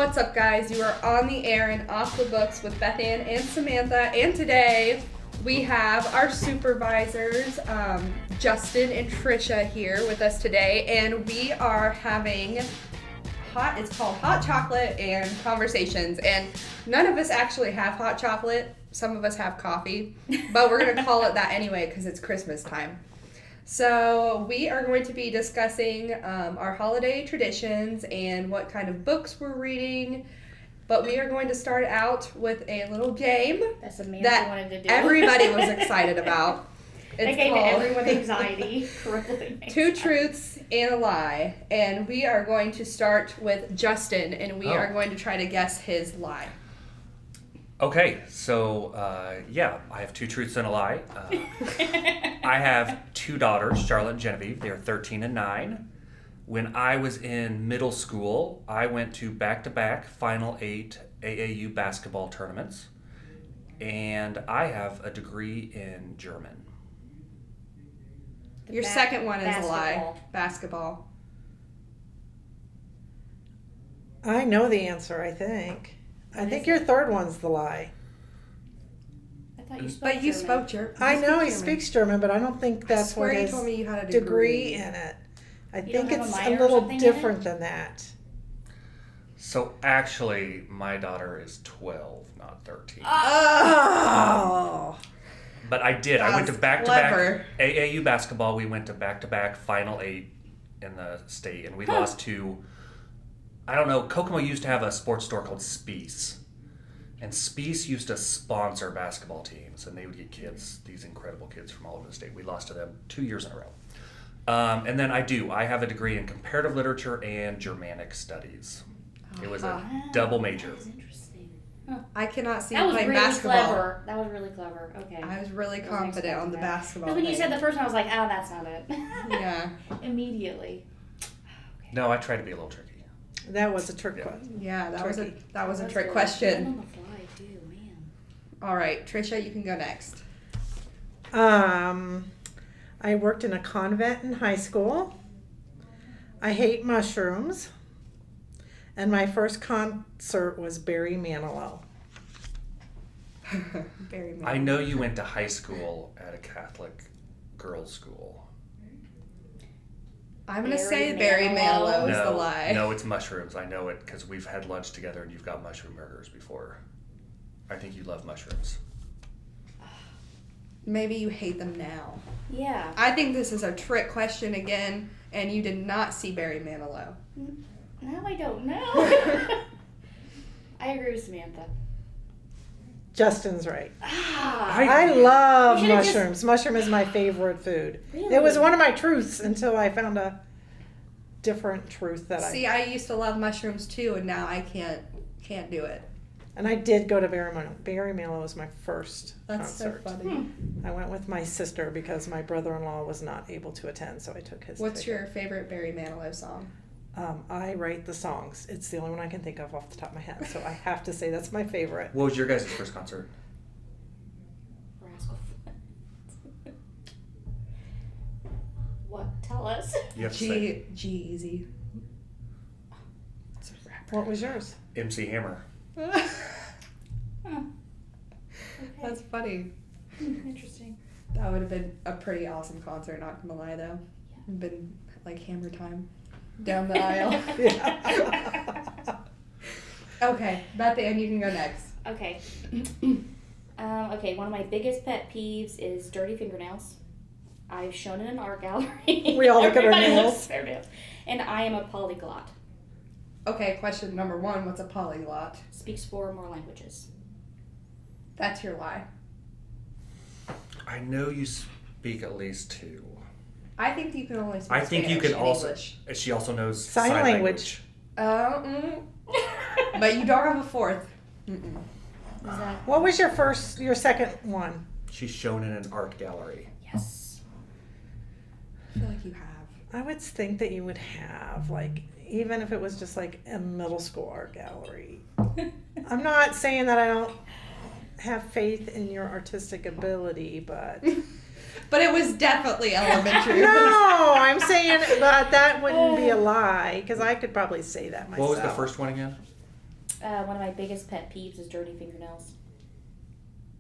What's up, guys? You are on the air and off the books with Beth Ann and Samantha, and today we have our supervisors, Justin and Trisha, here with us today, and we are having it's called Hot Chocolate and Conversations, and none of us actually have hot chocolate. Some of us have coffee, but we're going to call it that anyway because it's Christmas time. So we are going to be discussing our holiday traditions and what kind of books we're reading. But we are going to start out with a little game that wanted to do. Everybody was excited about. That gave everyone anxiety. Two Truths and a Lie. And we are going to start with Justin, and we are going to try to guess his lie. Okay, so, I have 2 truths and a lie. I have 2 daughters, Charlotte and Genevieve. They are 13 and 9. When I was in middle school, I went to back-to-back Final 8 AAU basketball tournaments, and I have a degree in German. Your second one is a lie. Basketball. I know the answer, I think. I think your third one's the lie. I thought you spoke But German. you spoke German. I know he speaks German, but I don't think that's what his told me you had a degree in it. I think don't have it's a a minor or little something in different it? than that. So actually, my daughter is 12, not 13. Oh! But I did. I went to That's back-to-back clever. AAU basketball. We went to back-to-back Final 8 in the state, and we lost to, I don't know, Kokomo used to have a sports store called Speece. And Speece used to sponsor basketball teams, and they would get kids, these incredible kids from all over the state. We lost to them 2 years in a row. And then I have a degree in comparative literature and Germanic studies. It was a double major. That was interesting. I cannot see That you was playing really basketball. clever. That was really clever. Okay. I was really I wasn't confident on the expecting that. basketball. Because when you thing. said the first one, I was like, oh, that's not it. Yeah. Immediately. No, I tried to be a little tricky. That was a trick question. Yeah, that was a That's trick good. question. On the fly, too, man. All right, Trisha, you can go next. I worked in a convent in high school. I hate mushrooms. And my first concert was Barry Manilow. Very I know you went to high school at a Catholic girls' school. I'm gonna Barry say Barry Manilow is the lie. No, it's mushrooms. I know it because we've had lunch together and you've got mushroom burgers before. I think you love mushrooms. Maybe you hate them now. Yeah. I think this is a trick question again, and you did not see Barry Manilow. Now I don't know. I agree with Samantha. Justin's right. Ah. I love You should've mushrooms. Mushroom is my favorite food. Really? It was one of my truths until I found a different truth that See, I used to love mushrooms too, and now I can't do it. And I did go to Barry Manilow. Barry Manilow was my first That's concert. so funny. I went with my sister because my brother-in-law was not able to attend, so I took his What's ticket. your favorite Barry Manilow song? I write the songs. It's the only one I can think of off the top of my head, so I have to say that's my favorite. What was your guys' first concert? Rascal Flatts. What? Tell us. You have to say G-Eazy. It's a rapper. What was yours? MC Hammer. Okay. That's funny. Interesting. That would have been a pretty awesome concert, not gonna lie though. It'd been like hammer time down the aisle. Yeah. Okay, Beth Ann, you can go next. Okay. Okay, one of my biggest pet peeves is dirty fingernails. I've shown in an art gallery. We all look at our Everybody nails. looks at their nails. And I am a polyglot. Okay, question number 1, what's a polyglot? Speaks 4 or more languages. That's your lie. I know you speak at least 2. I think you can only speak I think you Spanish can and also. English. She also knows Sign language. But you don't have a 4th. Mm-mm. Is that? What was your second one? She's shown in an art gallery. Yes. I feel like you have. I would think that you would have, like, even if it was just like a middle school art gallery. I'm not saying that I don't have faith in your artistic ability, but But it was definitely elementary. no, I'm saying that wouldn't be a lie because I could probably say that myself. What was the first one again? One of my biggest pet peeves is dirty fingernails.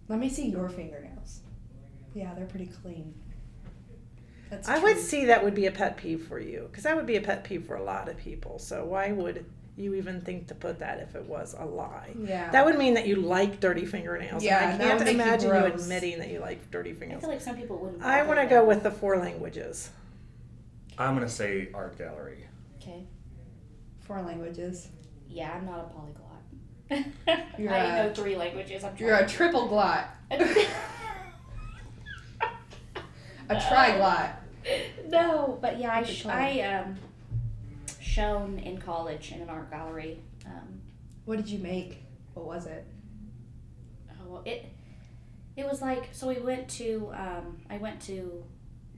Let me see your fingernails. Yeah, they're pretty clean. That's I true. would see that would be a pet peeve for you, because that would be a pet peeve for a lot of people. So why would you even think to put that if it was a lie? Yeah. That would mean that you like dirty fingernails. Yeah, and that I would can't make you imagine you gross. admitting that you like dirty I fingernails. feel like some people wouldn't. I want to go with the 4 languages. I'm gonna say art gallery. Okay. 4 languages. Yeah, I'm not a polyglot. You're I a- know 3 languages. I'm You're a trying. triple glot. A triglot. No, but yeah, What's it called? shown in college in an art gallery. What did you make? What was it? It was like, so we went to I went to,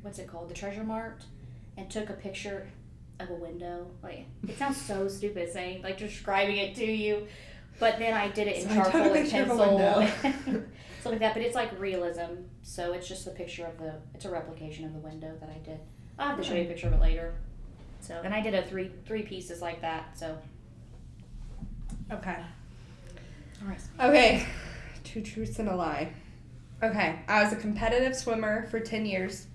what's it called, the Treasure Mart, and took a picture of a window. Like, it sounds so stupid saying, like, describing it to you, but then I did it in So I took a charcoal and picture of a pencil window. something like that. But it's like realism, so it's just a picture of it's a replication of the window that I did. I'll have to show you a picture of it later. So, and I did a three pieces like that. So Okay. all right. Okay. 2 truths and a lie. Okay. I was a competitive swimmer for 10 years.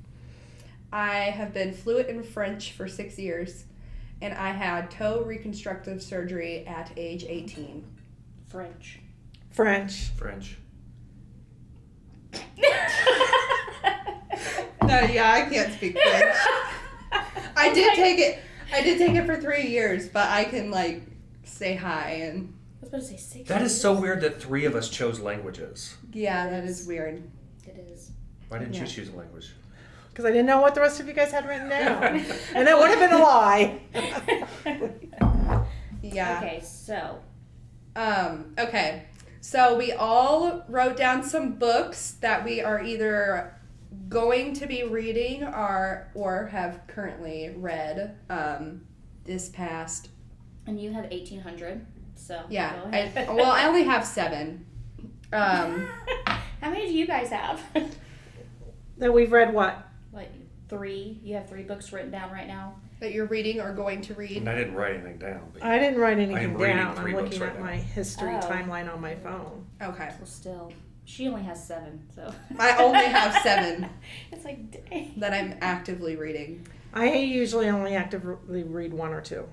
I have been fluent in French for 6 years. And I had toe reconstructive surgery at age 18. French. French. No, yeah, I can't speak French. I did take it for 3 years, but I can like say hi and I was about to say 6 That is years. so weird that 3 of us chose languages. yeah, that is weird. It is. Why didn't Yeah. you choose a language? Because I didn't know what the rest of you guys had written down. And that would have been a lie. Yeah. Okay, so Okay. So we all wrote down some books that we are either going to be reading or have currently read this past. and you have 1800. So Yeah. go ahead. I only have 7. How many do you guys have? That we've read what? Like 3. You have 3 books written down right now. That you're reading or going to And read. I didn't write anything down. But I didn't write I anything am reading down. 3 I'm books looking right at now. my history Oh. timeline on my phone. Okay. Well, still, she only has 7. So I only have 7 It's like, dang. that I'm actively reading. I usually only actively read 1 or 2.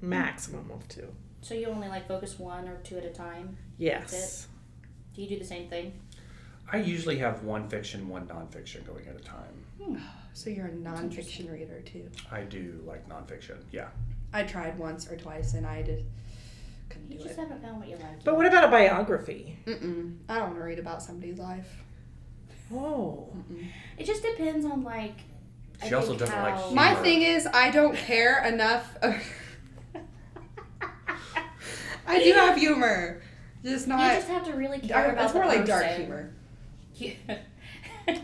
Maximum of 2. So you only like focus 1 or 2 at a time. Yes. Do you do the same thing? I usually have 1 fiction, 1 nonfiction going at a time. So you're a nonfiction reader too. I do like nonfiction. Yeah. I tried once or twice and I couldn't You do just it. haven't found what you like. But what about a biography? Mm-mm. I don't want to read about somebody's life. Oh. Mm-mm. It just depends on like. I She also think doesn't like how- humor. My thing is, I don't care enough. I do have humor, just You not. just have to really care about It's the more like person. dark humor.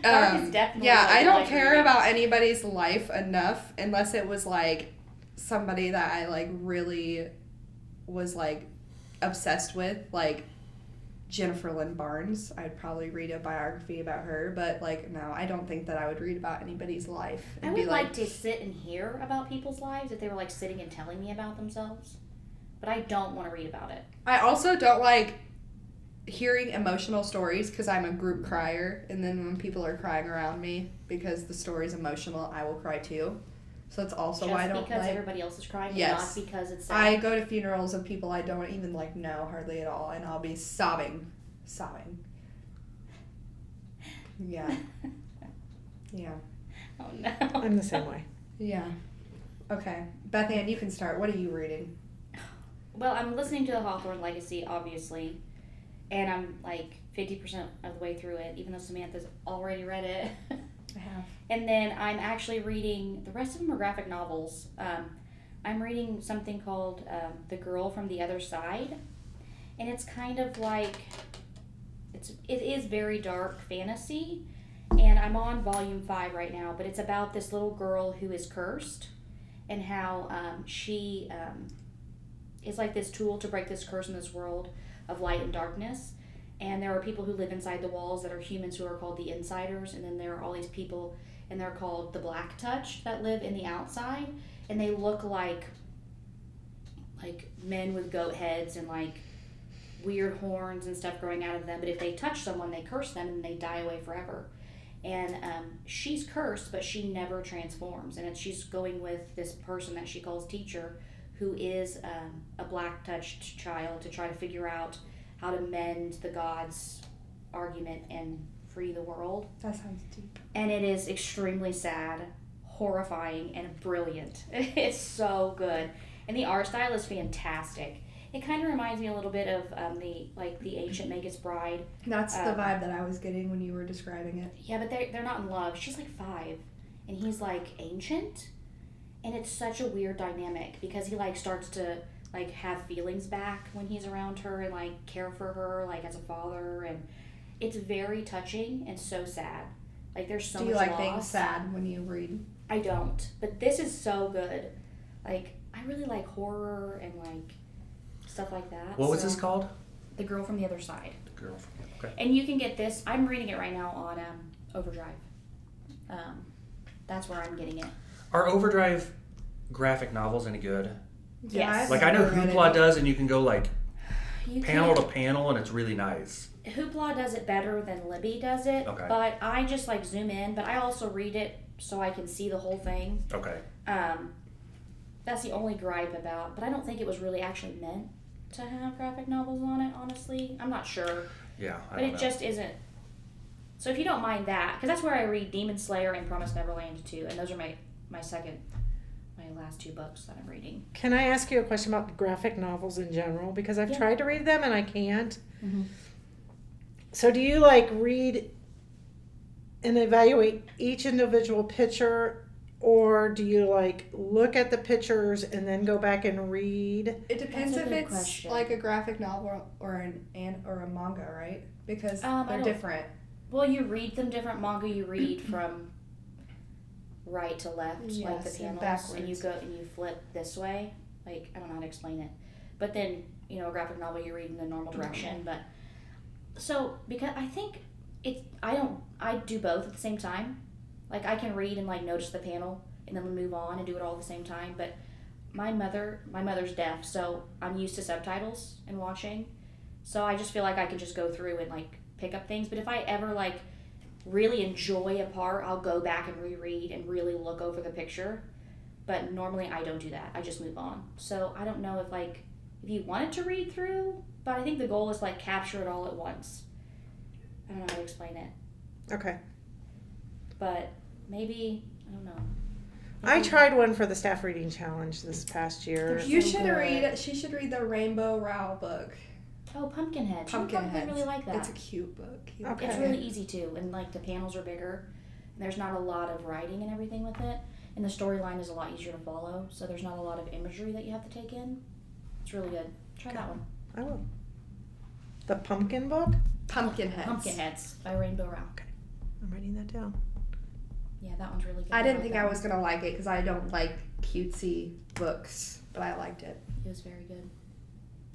Dark is definitely. Yeah, like I don't light care reading. about anybody's life enough unless it was like somebody that I like really was like obsessed with, like Jennifer Lynn Barnes. I'd probably read a biography about her, but like no, I don't think that I would read about anybody's life. I and would be like to sit and hear about people's lives if they were like sitting and telling me about themselves, but I don't want to read about it. I also don't like hearing emotional stories because I'm a group crier, and then when people are crying around me because the story's emotional, I will cry too. So that's also Just why I don't because like. everybody else is crying, Yes. and not because it's sad. I go to funerals of people I don't even like know hardly at all, and I'll be sobbing. Yeah. Yeah. Oh no. I'm the same way. Yeah. Okay, Beth Ann, you can start. What are you reading? Well, I'm listening to the Hawthorne Legacy, obviously, and I'm like 50% of the way through it, even though Samantha's already read it. I have. And then I'm actually reading, the rest of them are graphic novels. I'm reading something called The Girl from the Other Side, and it's kind of like, it is very dark fantasy, and I'm on volume 5 right now, but it's about this little girl who is cursed, and how she is like this tool to break this curse in this world of light and darkness. And there are people who live inside the walls that are humans who are called the insiders, and then there are all these people, and they're called the Black Touch, that live in the outside, and they look like men with goat heads and like weird horns and stuff growing out of them. But if they touch someone, they curse them and they die away forever. And she's cursed, but she never transforms. And she's going with this person that she calls teacher, who is a black-touched child, to try to figure out how to mend the gods' argument and free the world. That sounds deep. And it is extremely sad, horrifying, and brilliant. It's so good. And the art style is fantastic. It kind of reminds me a little bit of the Ancient Magus Bride. That's the vibe that I was getting when you were describing it. Yeah, but they're not in love. She's like 5, and he's like ancient, and it's such a weird dynamic because he like starts to like have feelings back when he's around her and like care for her like as a father, and it's very touching and so sad. Like there's so much loss. Do you like being sad when you read? I don't, but this is so good. Like I really like horror and like stuff like that. What was this called? The Girl from the Other Side. The Girl from the Okay. And you can get this. I'm reading it right now on Overdrive. That's where I'm getting it. Are Overdrive graphic novels any good? Yes. Like I know Hoopla does, and you can go like You panel to can't- panel, and it's really nice. Hoopla does it better than Libby does it. Okay. But I just like zoom in, but I also read it so I can see the whole thing. Okay. That's the only gripe about, but I don't think it was really actually meant to have graphic novels on it, honestly. I'm not sure. Yeah, But it just isn't. So if you don't mind that, because that's where I read Demon Slayer and Promise Neverland too, and those are my last 2 books that I'm reading. Can I ask you a question about graphic novels in general? Because I've tried to read them and I can't. Mm-hmm. So do you like read and evaluate each individual picture, or do you like look at the pictures and then go back and read? It depends That's a if good it's question. like a graphic novel or or a manga, right? Because I they're don't- different. Well, you read them different. Manga you read from right to left, like the Yes, and panels, and you backwards. go and you flip this way. Like I don't know how to explain it, but then a graphic novel you read in the normal direction. But so because I think I do both at the same time. Like I can read and like notice the panel and then move on and do it all at the same time. But my mother's deaf, so I'm used to subtitles and watching. So I just feel like I can just go through and like pick up things. But if I ever like really enjoy a part, I'll go back and reread and really look over the picture. But normally I don't do that. I just move on. So I don't know if you wanted to read through, but I think the goal is like capture it all at once. I don't know how to explain it. Okay. But maybe, I don't know. I Maybe- tried one for the staff reading challenge this past year. You so should good. She should read the Rainbow Rowell book. Oh, Pumpkinhead. She would Pumpkinhead. probably really like that. It's a cute book. Cute. Okay. It's really easy too, and like the panels are bigger, and there's not a lot of writing and everything with it, and the storyline is a lot easier to follow, so there's not a lot of imagery that you have to take in. It's really good. Try that one. I will. The pumpkin book? Pumpkinheads. Pumpkinheads by Rainbow Rowell. I'm writing that down. Yeah, that one's really good. I didn't like think that I one. was gonna like it because I don't like cutesy books, but I liked it. It was very good.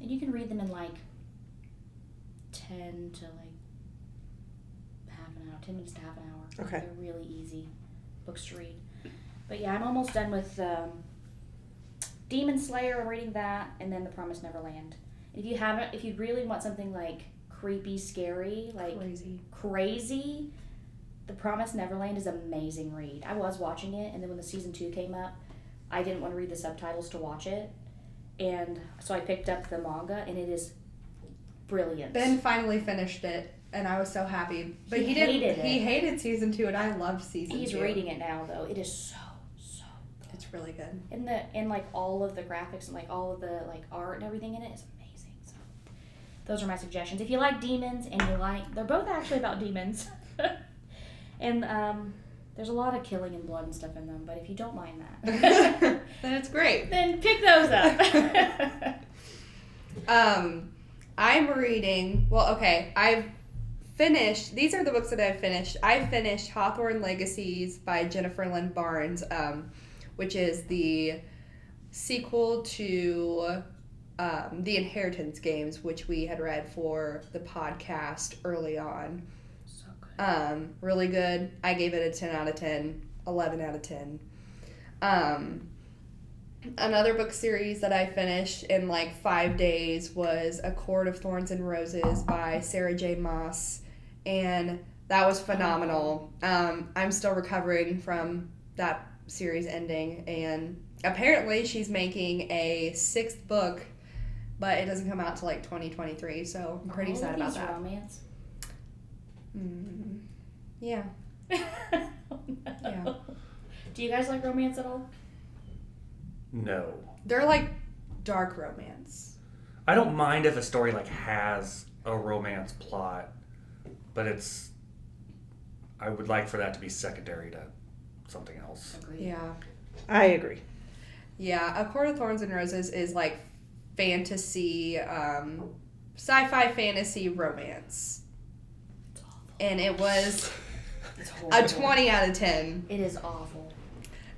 And you can read them in like 10 to like half an hour, 10 minutes to half an hour. Okay. They're really easy books to read. But yeah, I'm almost done with Demon Slayer. I'm reading that, and then The Promise Neverland. If you really want something like creepy, scary, like crazy, The Promise Neverland is an amazing read. I was watching it, and then when the season 2 came up, I didn't want to read the subtitles to watch it, and so I picked up the manga, and it is brilliant. Ben finally finished it, and I was so happy. But He he didn't. hated it. He hated season 2, and I loved season 2. He's reading it now, though. It is so good. It's really good. And like all of the graphics and like all of the like art and everything in it is amazing. So those are my suggestions. If you like demons and they're both actually about demons. And there's a lot of killing and blood and stuff in them, but if you don't mind that, Then it's great. then pick those up. I'm reading. Well, okay. I've finished. These are the books that I've finished. I finished Hawthorne Legacies by Jennifer Lynn Barnes, which is the sequel to the Inheritance games, which we had read for the podcast early on. So good. Really good. I gave it a 10 out of 10, 11 out of 10. Another book series that I finished in like 5 days was A Court of Thorns and Roses by Sarah J. Maas, and that was phenomenal. I'm still recovering from that series ending, and apparently she's making a 6th book, but it doesn't come out till like 2023, so I'm pretty sad about that. Romance? Yeah. Oh, no. Yeah. Do you guys like romance at all? No. They're like dark romance. I don't mind if a story like has a romance plot, but I would like for that to be secondary to something else. Agreed. Yeah. I agree. Yeah, A Court of Thorns and Roses is like fantasy, sci-fi fantasy romance. It's awful. And it was It's a horrible. 20 out of 10. It is awful.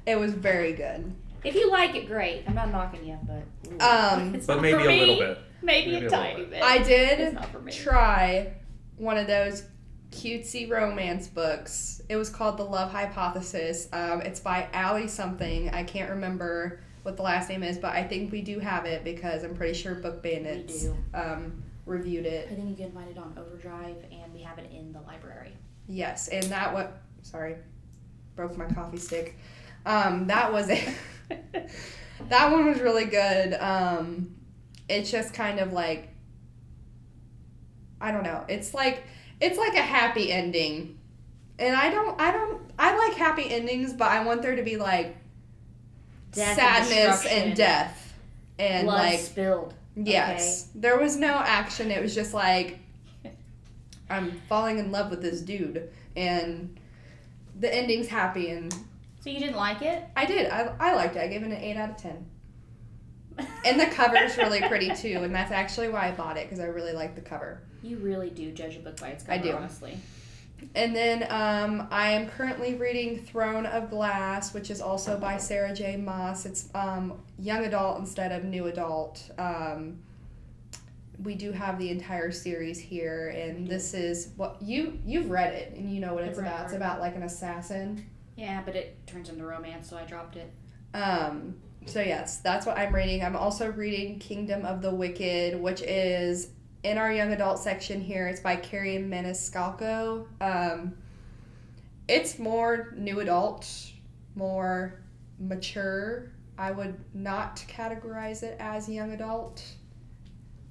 It was very good. If you like it, great. I'm not knocking you, but it's But not maybe for a me. little bit. Maybe Maybe a a tiny little bit. I It's did not for me. try one of those cutesy romance books. It was called The Love Hypothesis. It's by Allie something. I can't remember what the last name is, but I think we do have it because I'm pretty sure Book Bandits do. reviewed I it. think you can find it on Overdrive, and we have it in the library. Yes, and sorry, broke my coffee stick. That was it. That one was really good. It's just kind of like, I don't know. It's like a happy ending, and I like happy endings, but I want there to be like Death and sadness destruction. and death and Blood like spilled. yes, there was no action. It was just like I'm falling in love with this dude, and the ending's happy, and So you didn't like it? I did. I liked it. I gave it an 8 out of 10. And the cover's really pretty too, and that's actually why I bought it, because I really like the cover. You really do judge a book by its cover, I do. honestly. And then I am currently reading Throne of Glass, which is also by Sarah J. Maas. It's young adult instead of new adult. We do have the entire series here, and this is what you've read it, and you know what it's I've read about. It's part. about like an assassin. Yeah, but it turns into romance, so I dropped it. So yes, that's what I'm reading. I'm also reading Kingdom of the Wicked, which is in our young adult section here. It's by Carrie Maniscalco. It's more new adult, more mature. I would not categorize it as young adult.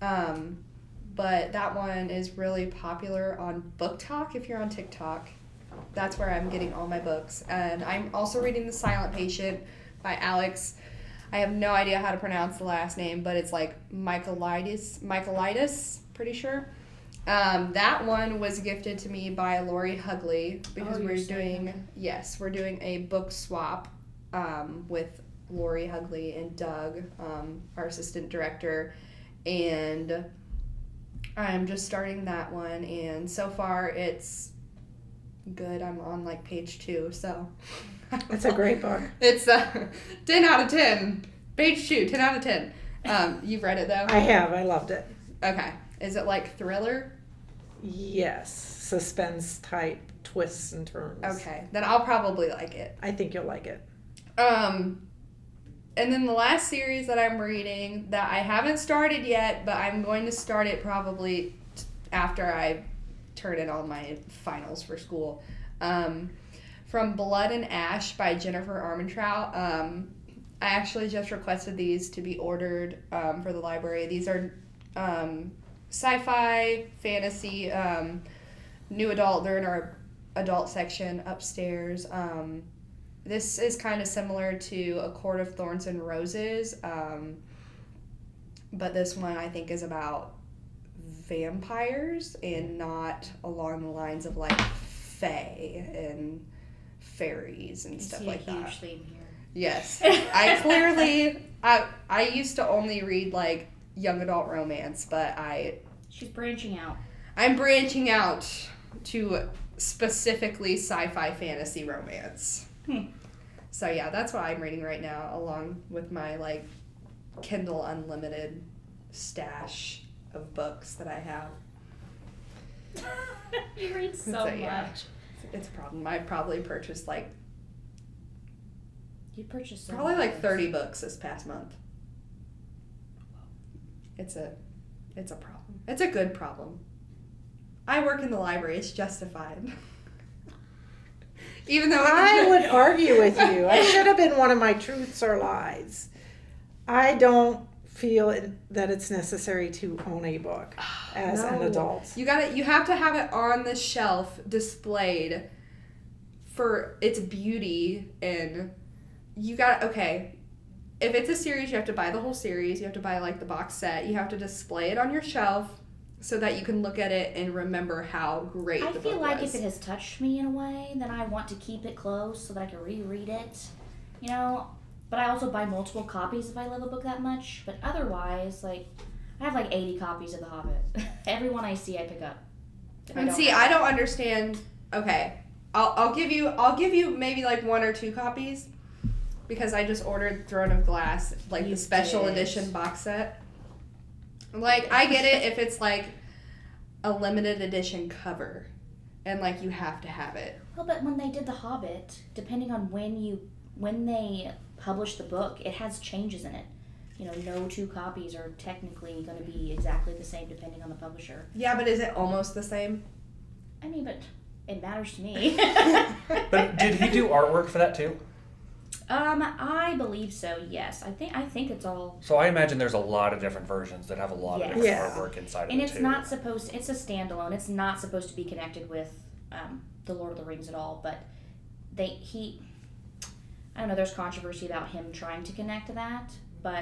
But that one is really popular on Book Talk if you're on TikTok. That's where I'm getting all my books. And I'm also reading The Silent Patient by Alex. I have no idea how to pronounce the last name, but it's like Michaelitis, pretty sure. That one was gifted to me by Lori Hugley because we're doing a book swap with Lori Hugley and Doug, our assistant director, and I'm just starting that one, and so far it's good. I'm on like page 2, so It's a great book. it's 10 out of 10. Page 2, 10 out of 10. You've read it though? I have. I loved it. Okay. Is it like thriller? Yes. Suspense type twists and turns. Okay. Then I'll probably like it. I think you'll like it. And then the last series that I'm reading that I haven't started yet, but I'm going to start it probably after I turn in all my finals for school. From Blood and Ash by Jennifer Armentrout. I actually just requested these to be ordered for the library. These are sci-fi, fantasy, new adult. They're in our adult section upstairs. This is kind of similar to A Court of Thorns and Roses, but this one I think is about vampires and not along the lines of like fae and fairies and stuff like that. Huge theme here. Yes. I used to only read like young adult romance, but She's branching out. I'm branching out to specifically sci-fi fantasy romance. So yeah, that's what I'm reading right now, along with my like Kindle Unlimited stash of books that I have. You read so So, yeah. much. It's a problem. I probably purchased like You purchased so Probably many like books. 30 books this past month. It's a problem. It's a good problem. I work in the library. It's justified. Even though I would argue with you. I should have been one of my truths or lies. I don't feel that it's necessary to own a book as an No. adult. You have to have it on the shelf displayed for its beauty, and okay. If it's a series, you have to buy the whole series. You have to buy like the box set. You have to display it on your shelf so that you can look at it and remember how great I the feel book like was. if it has touched me in a way, then I want to keep it close so that I can reread it. You know, but I also buy multiple copies if I love a book that much. But otherwise, like, I have like 80 copies of The Hobbit. Every one I see, I pick up. And see, I don't understand. Okay, I'll give you maybe like 1 or 2 copies because I just ordered Throne of Glass, like the special edition box set. Like, I get it if it's like a limited edition cover and like you have to have it. Well, but when they did The Hobbit, depending on when they published the book, it has changes in it. You know, no 2 copies are technically going to be exactly the same depending on the publisher. Yeah, but is it almost the same? I mean, but it matters to me. But did he do artwork for that too? I believe so. Yes, I think it's all. So I imagine there's a lot of different versions that have a lot of different Yeah. artwork inside And of it it's too. not supposed. It's a standalone. It's not supposed to be connected with the Lord of the Rings at all. But I don't know. There's controversy about him trying to connect to that. But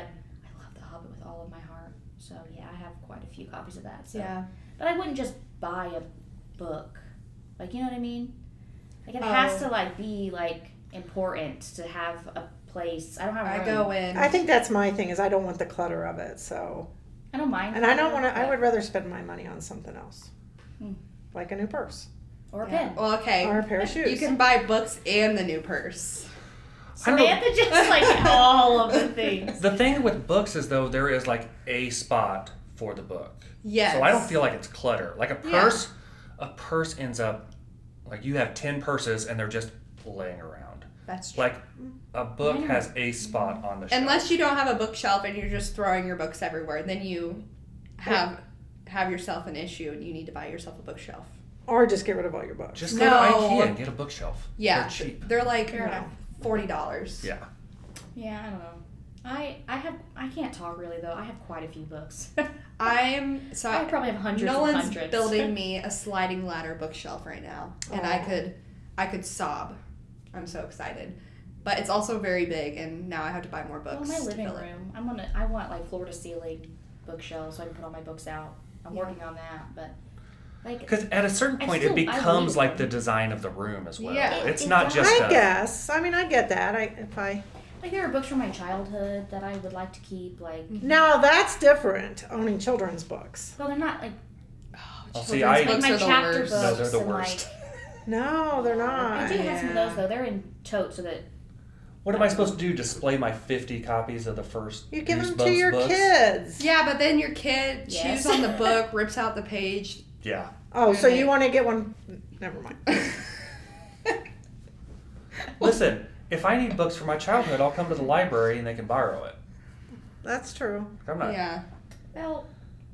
I love The Hobbit with all of my heart. So yeah, I have quite a few copies of that. So. Yeah. But I wouldn't just buy a book. Like, you know what I mean? Like, it has to like be like important to have a place. I don't have. I go in. I think that's my thing is I don't want the clutter of it. So, I don't mind. and I don't want to. I would rather spend my money on something else, Hmm. like a new purse Or a Yeah. pen. Well, okay. or a pair of shoes. You can buy books and the new purse. Samantha just like all of the things. The thing with books is though there is like a spot for the book. Yes. So I don't feel like it's clutter. Like a purse ends up like you have 10 purses and they're just laying around. That's true. Like a book has a spot on the shelf. Unless you don't have a bookshelf and you're just throwing your books everywhere, then you have yourself an issue and you need to buy yourself a bookshelf. or just get rid of all your books. Just go to IKEA and get a bookshelf. Yeah, They're cheap. they're like Fair enough. $40. Yeah. Yeah, I don't know. I can't talk really though. I have quite a few books. I probably have hundreds and Nolan's hundreds. building me a sliding ladder bookshelf right now, and I could sob. I'm so excited, but it's also very big, and now I have to buy more books. Well, my to living fill it. room. I want like floor to ceiling bookshelves so I can put all my books out. I'm working on that, but like Because at a certain point, it becomes like the design of the room as well. Yeah. It's It not does. just I guess. I mean, I get that. like there are books from my childhood that I would like to keep. Like Now that's different. Owning children's books. well, they're not like see, Children's I- like books my are the chapter worst. books. No, they're the and, worst. No, they're Like, not. I do have some of those though. They're in totes so that What am I supposed to do? Display my 50 copies of the first You give them Goosebumps to your books? kids. Yeah, but then your kid Yes. chews on the book, rips out the page. Yeah. Oh, so Okay. you want to get one? Never mind. Listen, if I need books for my childhood, I'll come to the library and they can borrow it. That's true. I'm not. Yeah. well,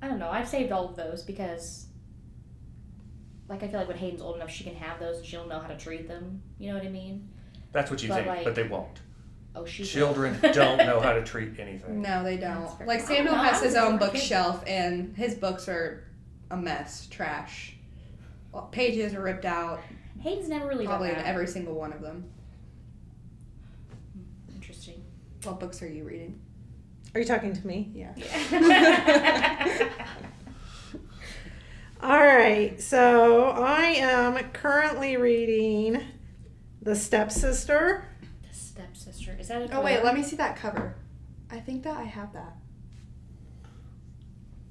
I don't know. I've saved all of those because like I feel like when Hayden's old enough, she can have those and she'll know how to treat them. You know what I mean? That's what you But, think, like- but they won't. Oh, she Children don't know how to treat anything. No, they That's don't. fair. Like I Samuel don't know, has I his was a own different kid. bookshelf, and his books are a mess, trash. Well, pages are ripped out, Hayden's never really probably done in that. every single one of them. Interesting. What books are you reading? Are you talking to me? Yeah. All right. So I am currently reading The Stepsister. The stepsister. Is that a Oh wait, thriller? let me see that cover. I think that I have that.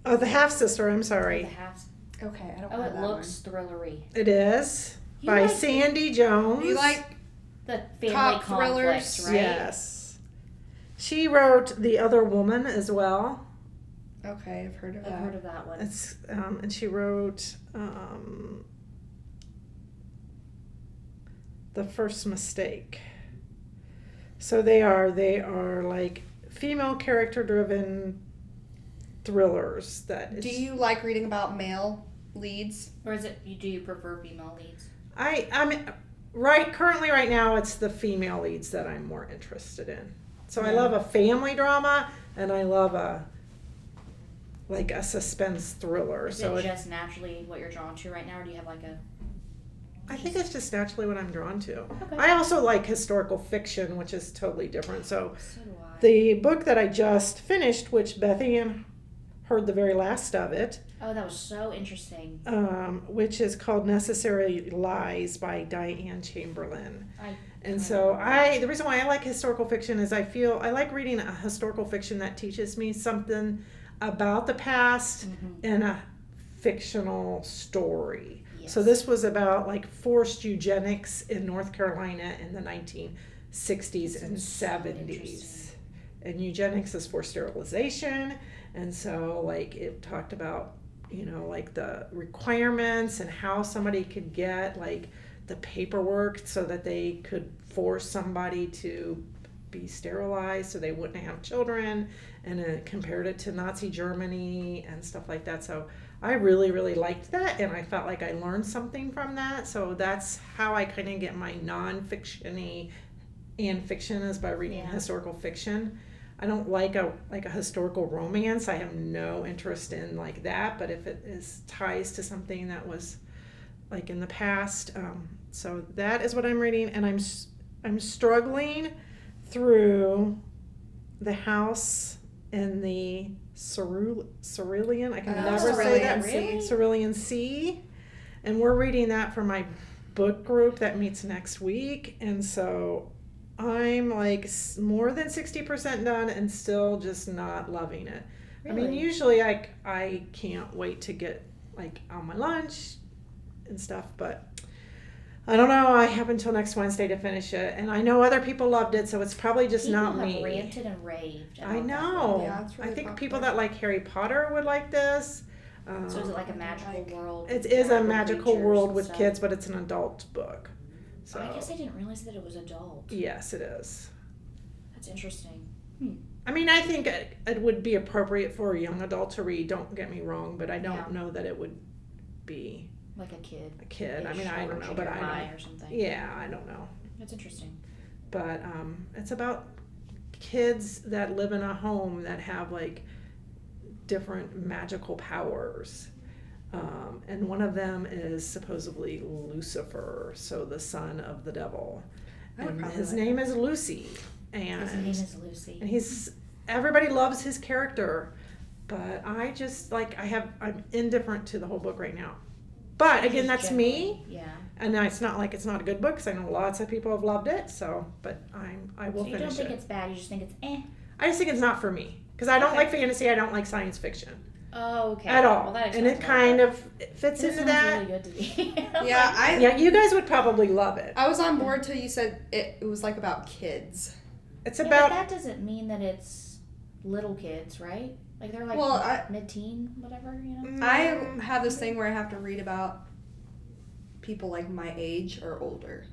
Oh, The Half Sister. I'm The sorry. half. Okay, I don't Oh, have it that looks thrillery. It is You by like- Sandy Jones. one. You like The family Cop conflict, thrillers? right? Yes. She wrote The Other Woman as well. Okay, I've heard of I've that. heard of that one. It's and she wrote The First Mistake. So they are like female character driven thrillers that Do you like reading about male leads? Or do you prefer female leads? I'm currently right now it's the female leads that I'm more interested in. So I Yeah. love a family drama and I love a suspense thriller. Is So it just naturally what you're drawn to right now, or do you have like a... I think it's just naturally what I'm drawn to. Okay. I also like historical fiction, which is totally different. So So do I. the book that I just finished, which Beth Ann heard the very last of it, Oh, that was so interesting. which is called Necessary Lies by Diane Chamberlain. And kinda so remember. the reason why I like historical fiction is I like reading a historical fiction that teaches me something about the past Mhm. in a fictional story. Yes. So this was about like forced eugenics in North Carolina in the 1960s and Sounds so 70s. interesting. And eugenics is for sterilization. And so like it talked about, like the requirements and how somebody could get like the paperwork so that they could force somebody to be sterilized so they wouldn't have children, and it compared it to Nazi Germany and stuff like that. So I really, really liked that, and I felt like I learned something from that. So that's how I kind of get my non-fiction-y and fiction, is by reading Yeah. historical fiction. I don't like a historical romance. I have no interest in like that, but if it ties to something that was like in the past, so that is what I'm reading, and I'm struggling through The House in the Cerulean. I can never say that. Really? Cerulean Sea, and we're reading that for my book group that meets next week, and so I'm like more than 60% done and still just not loving it. I mean, Really? usually I can't wait to get like on my lunch and stuff, but I don't know. I have until next Wednesday to finish it, and I know other people loved it, so it's probably just People not have me. ranted and raved. I about that know. book. Yeah, it's really I think popular. people that like Harry Potter would like this. So is it like a magical Like- world? It is a with magical creatures world and with stuff? kids, but it's an adult book. So I guess I didn't realize that it was adult. yes, it is. That's interesting. I mean, I think it would be appropriate for a young adult to read. Don't get me wrong, but I don't Yeah. know that it would be Like a kid. a kid. I mean, I don't know, Or but junior I high don't. or something. Yeah, I don't know. That's interesting. But it's about kids that live in a home that have like different magical powers. And one of them is supposedly Lucifer, so the son of the devil. I would And probably his like name that. is Lucy. His name is Lucy. And everybody loves his character, but I just I'm indifferent to the whole book right now. But again, Just that's me, generally, Yeah. and it's not like it's not a good book, because I know lots of people have loved it. So, but I will So you don't finish think it. it's bad, you just think it's eh. I just think it's not for me, because I don't Okay. like fantasy. I don't like science fiction Oh, okay. at all, Well, that and it explains kind a of fits This into sounds that. really good to me. Yeah, Yeah, you guys would probably love it. I was on board till you said it was like about kids. It's Yeah, about but that doesn't mean that it's little kids, right? Like they're like Well, I- mid-teen, whatever, you know? I have this thing where I have to read about people like my age or older.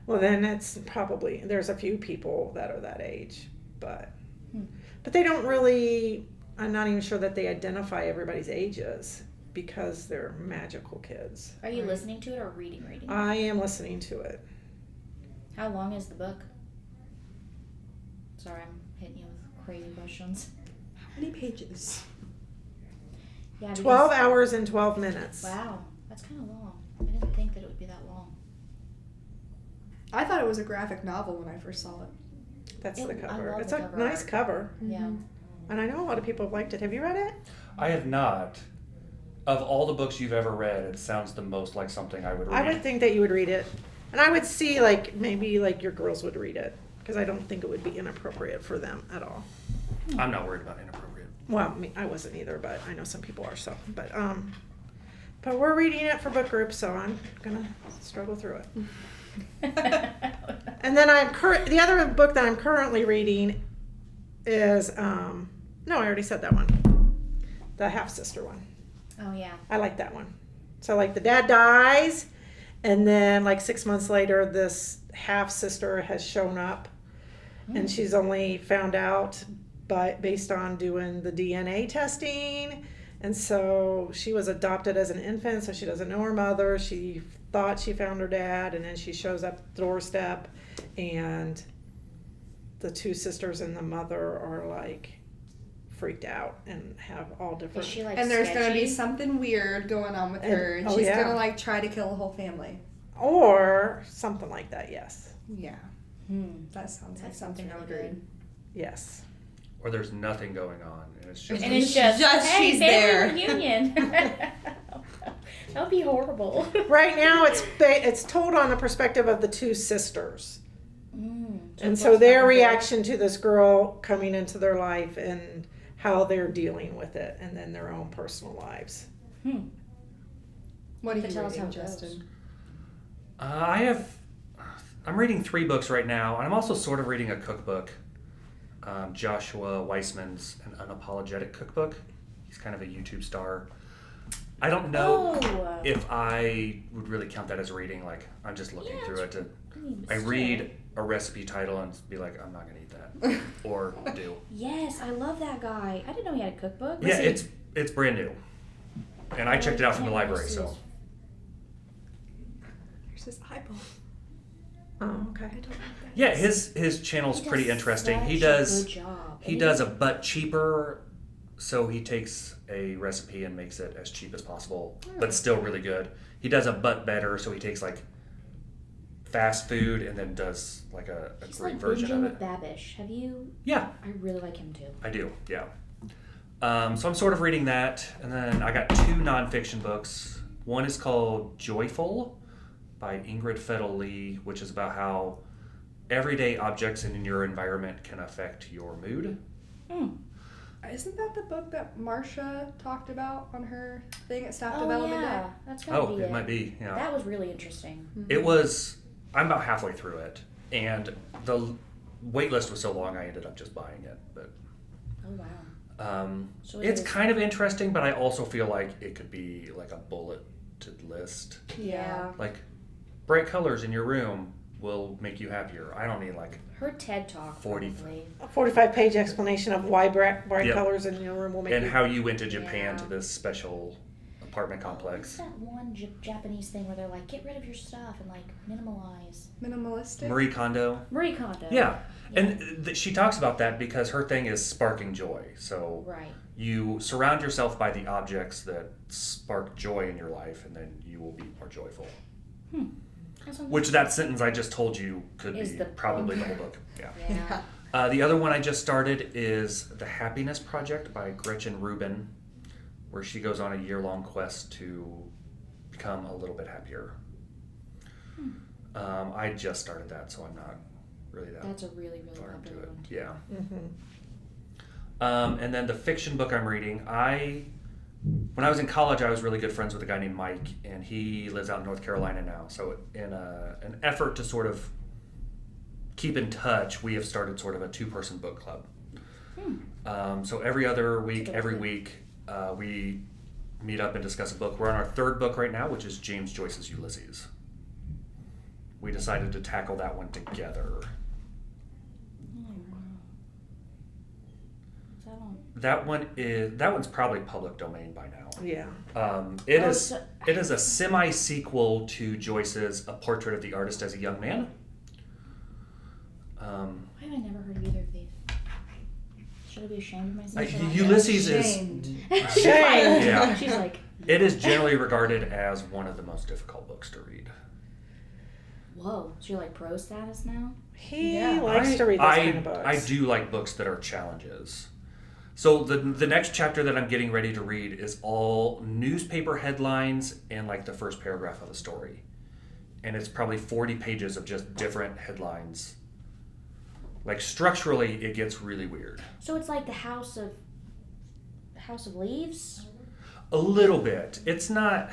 Well, then it's probably, there's a few people that are that age, but Hmm. they don't really, I'm not even sure that they identify everybody's ages, because they're magical kids. Are you Right. listening to it or reading? I am listening to it. How long is the book? Sorry, I'm hitting you with crazy questions. How many pages? Yeah, because- 12 hours and 12 minutes. Wow, that's kind of long. I didn't think that it would be that long. I thought it was a graphic novel when I first saw it. That's I the cover. love It's the a cover nice art. cover. Yeah. And I know a lot of people have liked it. Have you read it? I have not. Of all the books you've ever read, it sounds the most like something I would read. I would think that you would read it. And I would see like maybe like your girls would read it, because I don't think it would be inappropriate for them at all. I'm not worried about inappropriate. Well, I wasn't either, but I know some people are. So, but we're reading it for book group, so I'm gonna struggle through it. And then the other book that I'm currently reading is no, I already said that one, the half sister one. Oh yeah. I like that one. So like the dad dies, and then like 6 months later, this half sister has shown up, and she's only found out based on doing the DNA testing. And so she was adopted as an infant, so she doesn't know her mother. She thought she found her dad, and then she shows up at the doorstep, and the two sisters and the mother are like freaked out and have all different. Is she like And there's sketchy? gonna be something weird going on with her, and she's gonna like try to kill a whole family. Or something like that, yes. Yeah. That sounds like something I would read. Yes. Or there's nothing going on, and it's just. And it's just hey, she's family there. reunion. That would be horrible. Right now, it's told on the perspective of the two sisters. And so close their back and reaction to this girl coming into their life and how they're dealing with it, and then their own personal lives. What are you Tell us how reading, it goes. Justin? I'm reading 3 books right now, and I'm also sort of reading a cookbook. Joshua Weissman's An Unapologetic Cookbook. He's kind of a YouTube star. I don't know if I would really count that as reading. Like, I'm just looking through it to. I read a recipe title and be like, I'm not gonna eat that, or do. Yes, I love that guy. I didn't know he had a cookbook. Yeah, it's brand new, and I checked it out from the library. So. There's this eyeball. Oh, okay. I don't know that. Yeah, his channel's He pretty does interesting. such He a does good job. he does a but cheaper, so he takes a recipe and makes it as cheap as possible, but still really good. He does a but better, so he takes like fast food and then does like a He's great like version binging of with it. Babish. Have you? Yeah, I really like him too. I do. Yeah. So I'm sort of reading that, and then I got 2 nonfiction books. One is called Joyful by Ingrid Fettel, which is about how everyday objects in your environment can affect your mood. Isn't that the book that Marcia talked about on her thing at Staff Oh Development yeah, Day? that's gotta be It might be. Yeah. That was really interesting. It was. I'm about halfway through it, and the wait list was so long I ended up just buying it. But Oh wow. So it's it is- kind of interesting, but I also feel like it could be like a bulleted list. Yeah. Like, bright colors in your room will make you happier. I don't need like. Her TED talk 40. probably. A 45-page explanation of why bright Yep. colors in your room will make And you... how you went to Japan Yeah. to this special apartment What's complex. that one Japanese thing where they're like, get rid of your stuff and like minimalize? Minimalistic? Marie Kondo. Marie Kondo. Yeah. And she talks about that because her thing is sparking joy. So Right. you surround yourself by the objects that spark joy in your life, and then you will be more joyful. Which that sentence I just told you could Is be the probably the point. whole book. Yeah. Yeah. The other one I just started is The Happiness Project by Gretchen Rubin, where she goes on a year-long quest to become a little bit happier. I just started that, so I'm not really that That's a really, really far into popular it. one too. Yeah. And then the fiction book I'm reading, when I was in college, I was really good friends with a guy named Mike, and he lives out in North Carolina now. So in an effort to sort of keep in touch, we have started sort of a 2-person book club. So every other week, we meet up and discuss a book. We're on our 3rd book right now, which is James Joyce's Ulysses. We decided to tackle that one together. That one's probably public domain by now. Yeah. It is a semi-sequel to Joyce's A Portrait of the Artist as a Young Man. Why have I never heard of either of these? Should I be ashamed of myself? Ulysses is Shame. Yeah. She's like, It is generally regarded as one of the most difficult books to read. whoa, so you're like pro status now? He Yeah. likes to read those kind of books. I do like books that are challenges. So the next chapter that I'm getting ready to read is all newspaper headlines and like the first paragraph of a story. And it's probably 40 pages of just different headlines. Like structurally, it gets really weird. So it's like the House of Leaves? A little bit. It's not.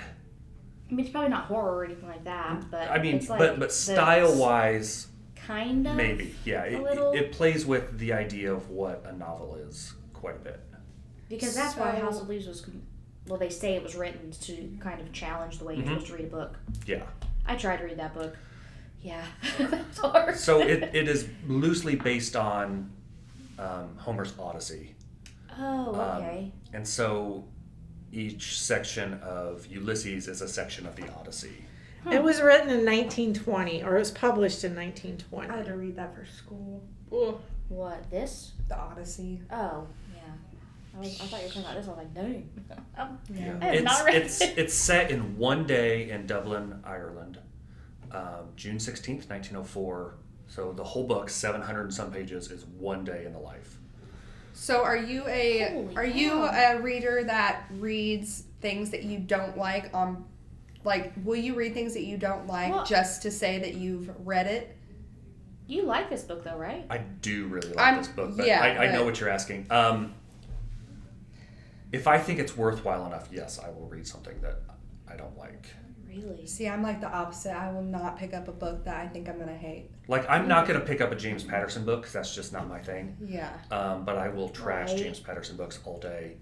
I mean, it's probably not horror or anything like that, but I mean, it's like but style wise, kind of. maybe. Yeah, little. it plays with the idea of what a novel is quite a bit. Because that's why House of Leaves was. Well, they say it was written to kind of challenge the way you're supposed to read a book. Yeah. I tried to read that book. Yeah, that's hard. So it is loosely based on Homer's Odyssey. Oh, okay. And so each section of Ulysses is a section of the Odyssey. Huh. It was written in 1920, or it was published in 1920. I had to read that for school. Ugh. What, this? The Odyssey. Oh, yeah. I thought you were talking about this. I was like, dang. Yeah. I have not read It's set in one day in Dublin, Ireland, June 16th, 1904. So the whole book, 700 and some pages, is one day in the life. So are you Holy a reader that reads things that you don't like will you read things that you don't like just to say that you've read it? You like this book, though, right? I do really like this book, but I know what you're asking. If I think it's worthwhile enough, yes, I will read something that I don't like. Really? See, I'm like the opposite. I will not pick up a book that I think I'm going to hate. Like, I'm not going to pick up a James Patterson book because that's just not my thing. Yeah. But I will trash Right. James Patterson books all day.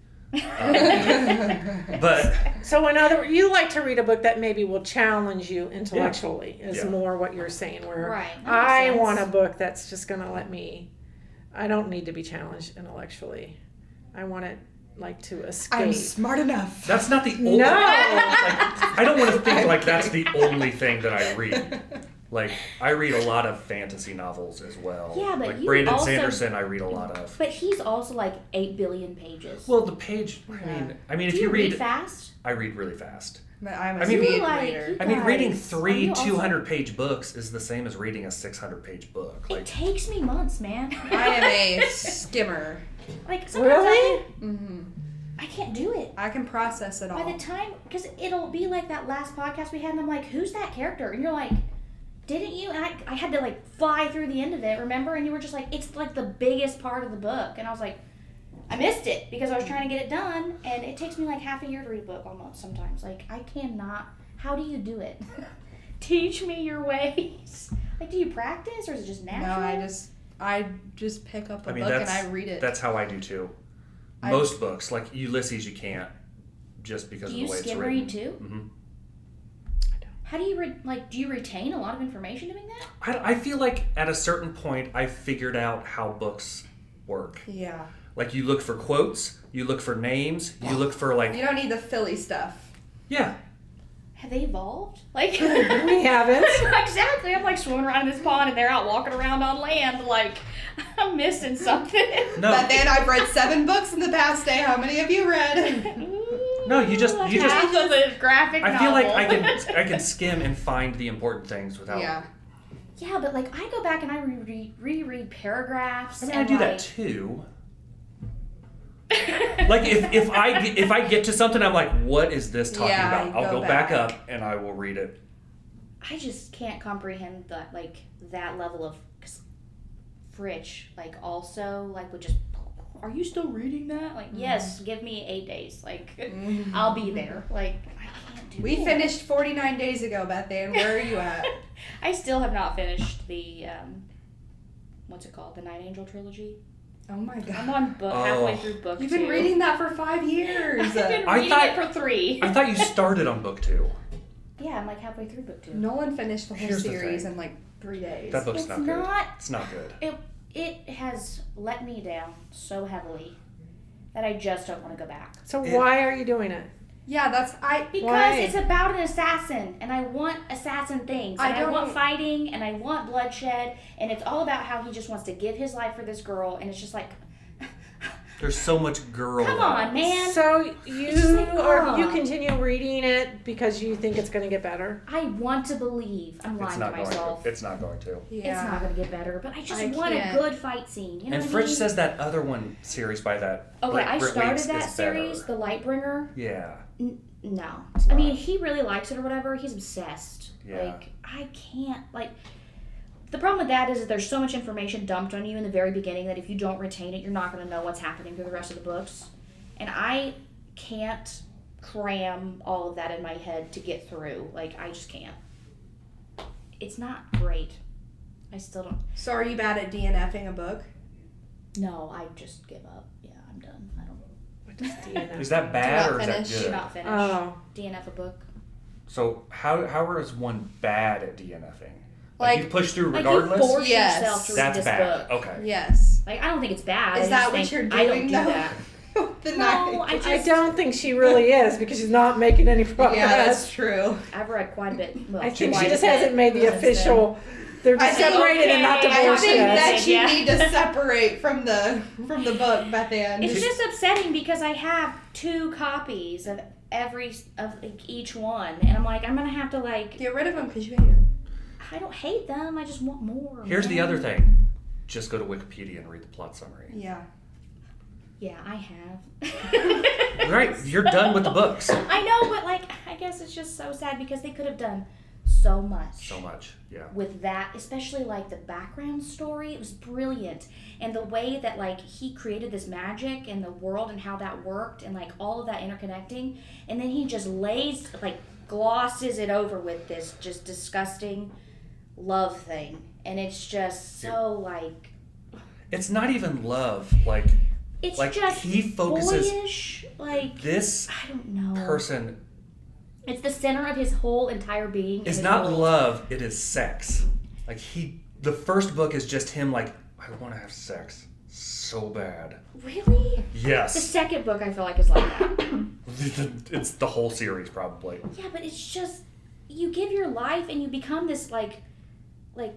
But So you like to read a book that maybe will challenge you intellectually, is Yeah. more what you're saying, where Right. That I makes sense. want a book that's just going to I don't need to be challenged intellectually. I want it to escape. I'm smart enough. that's not the only... No! I don't want to think like that's the only thing that I read. Like, I read a lot of fantasy novels as well. Yeah, but like you Brandon also- Sanderson, I read a lot of. But he's also like 8 billion pages. Well, the page. I mean, if Do you read fast? I read really fast. But I'm a I mean, speed like- reader. I mean, reading Guys, 3 are you also- 200-page books is the same as reading a 600-page book. It Like, takes me months, man. I am a skimmer. Like, sometimes Really? Mm-hmm. I can't do it. I can process it all. By the time, because it'll be like that last podcast we had, and I'm like, who's that character? And you're like, didn't you? And I had to fly through the end of it, remember? And you were just like, it's like the biggest part of the book. And I was like, I missed it because I was trying to get it done. And it takes me half a year to read a book almost sometimes. I cannot. How do you do it? Teach me your ways. Do you practice or is it just natural? No, I just pick up a book and I read it. That's how I do too. Most books, like Ulysses, you can't just because Do of you the way it's skim written. read too? Mm-hmm. How do you do you retain a lot of information doing that? I feel like at a certain point I figured out how books work. Yeah. Like, you look for quotes, you look for names, you look for You don't need the Philly stuff. yeah. Have they evolved? We haven't. Exactly. I'm swimming around in this pond and they're out walking around on land I'm missing something. No. But then I've read 7 books in the past day. How many of you read? No, you just half of a graphic I novel. feel like I can skim and find the important things without. Yeah. Yeah, but I go back and I reread paragraphs. I mean, and I do that too. if I get to something, I'm like, what is this talking Yeah, about? I'll go go back back. up and I will read it. I just can't comprehend that that level of Fritch also would just. Are you still reading that? Yes, give me 8 days. I'll be there. I can't do We it. finished 49 days ago, Beth Ann. Where are you at? I still have not finished the what's it called? The Night Angel trilogy. Oh my I'm god. on halfway through book 2. You've been reading that for 5 years. I've been I reading thought- it for 3. I thought you started on book 2. Yeah, I'm halfway through book 2. Nolan finished the whole Here's the series thing. in 3 days. That book's It's not good. not- It's not good. It has let me down so heavily that I just don't want to go back. So why are you doing it? Yeah, Because Why? it's about an assassin, and I want assassin things. And I want fighting, and I want bloodshed, and it's all about how he just wants to give his life for this girl, and it's just There's so much girl. come on, man. So It's just you continue reading it because you think it's going to get better? I want to believe. I'm lying It's to not going myself. to. It's not going to. It's not going to get better, but I just I want can't. a good fight scene. You know And what I Fritch mean? says that other one series by that. Okay, I Britt started Weeks that is series, better. The Lightbringer. Yeah. No. It's I mean, not. he really likes it or whatever. He's obsessed. Yeah. I can't, the problem with that is that there's so much information dumped on you in the very beginning that if you don't retain it, you're not going to know what's happening through the rest of the books. And I can't cram all of that in my head to get through. I just can't. It's not great. I still don't. So are you bad at DNFing a book? No, I just give up. Yeah, I'm done. I don't. What does DNF? Is that bad Do or not is that finish. Do good? not finish. Oh. DNF a book. So how is one bad at DNFing? Like you push through like regardless? you force Yes. yourself to read That's this bad. book. Okay. Yes. Like, I don't think it's bad. Is I that just what think you're I don't doing do though? that. The No, night. I I don't think she really is because she's not making any progress. Yeah, that's true. I've read quite a bit. Well, I think quite she a just bit hasn't made the since then. official. They're I just think- separated and not okay, I divorced think yet. that you Yeah. need to separate from the book, Beth Ann. It's just upsetting because I have 2 copies of each one, and I'm like, I'm gonna have to like. Get rid of them because you hate them. I don't hate them. I just want more. Here's the man. other thing. Just go to Wikipedia and read the plot summary. Yeah. Yeah, I have. Right, you're done with the books. I know, but like, I guess it's just so sad because they could have done so much. So much, yeah. With that, especially like the background story, it was brilliant. And the way that like he created this magic and the world and how that worked and like all of that interconnecting, and then he just glosses it over with this just disgusting love thing. And it's just so like, It's not even love. Like it's Like, just he focuses- boyish, like this I don't know. person It's the center of his whole entire being. is and not his whole- love, it is sex. Like the first book is just him like, I want to have sex so bad. Really? The Yes. second book I feel like is like that. It's the whole series probably. Yeah, but it's just you give your life and you become this like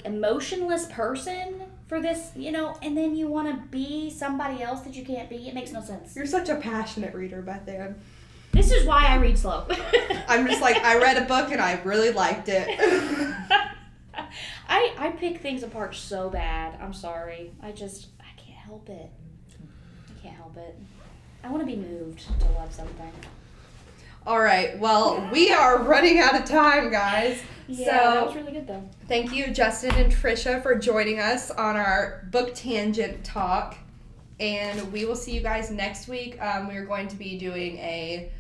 emotionless person for this, and then you want to be somebody else that you can't be. It makes no sense. You're such a passionate reader, Beth Ann. This is why I read slow. I'm just like, I read a book and I really liked it. I pick things apart so bad. I'm sorry. I can't help it. I can't help it. I want to be moved to love something. All right, well, we are running out of time, guys. Yeah, So- that was really good though. Thank you, Justin and Trisha, for joining us on our book tangent talk. And we will see you guys next week. We are going to be doing a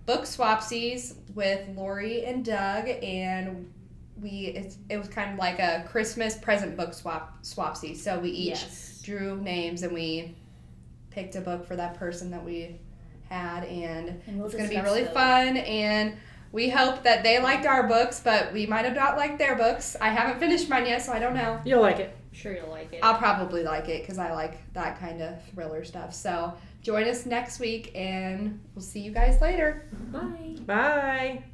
book swapsies with Lori and Doug, and it was kind of like a Christmas present book swapsy. So we each drew names and we picked a book for that person that we had, and we'll it's going to be discuss really those. fun. And we hope that they liked our books, but we might have not liked their books. I haven't finished mine yet, so I don't know. You'll like it. I'm sure you'll like it. I'll probably like it because I like that kind of thriller stuff. So join us next week, and we'll see you guys later. Bye. Bye.